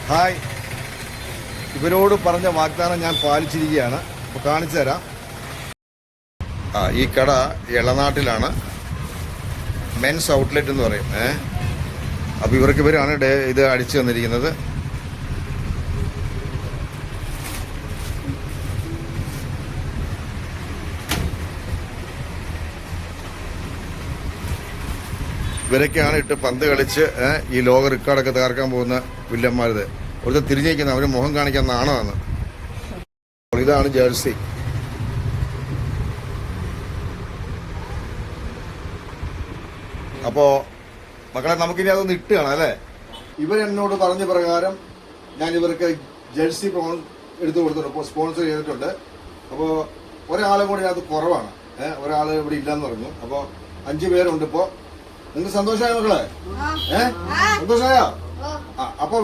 Hi, ഇവരോട് പറഞ്ഞ വാഗ്ദാനം ഞാൻ പാലിച്ചിരിക്കുകയാണ്. അപ്പോൾ കാണിച്ചു തരാം. ഈ കട എളനാട്ടിലാണ്, മെൻസ് ഔട്ട്ലെറ്റ് എന്ന് പറയും. അപ്പോൾ ഇവരാണ് ഇത് അടിച്ചു തന്നിരിക്കുന്നത്. ഇവരൊക്കെയാണ് ഇട്ട് പന്ത് കളിച്ച് ഈ ലോക റെക്കോർഡൊക്കെ തകർക്കാൻ പോകുന്ന വില്ലന്മാരത്. ഒരുത്തർ തിരിഞ്ഞേക്കുന്നത് അവർ മുഖം കാണിക്കാൻ നാണമാണ്. ഇതാണ് ജേഴ്സി. അപ്പോൾ മക്കളെ, നമുക്കിനി അതൊന്ന് ഇട്ട് കാണാം അല്ലേ? ഇവരെന്നോട് പറഞ്ഞ പ്രകാരം ഞാൻ ഇവർക്ക് ജേഴ്സി എടുത്തു കൊടുത്തിട്ടുണ്ട്, സ്പോൺസർ ചെയ്തിട്ടുണ്ട്. അപ്പോൾ ഒരാളും കൂടി അത് കുറവാണ്. ഒരാൾ ഇവിടെ ഇല്ലയെന്ന് പറഞ്ഞു. അപ്പോൾ 5 പേരുണ്ട്. ഇപ്പോൾ നിങ്ങൾക്ക് സന്തോഷമായ മക്കളെ? സന്തോഷമായോ? അപ്പോൾ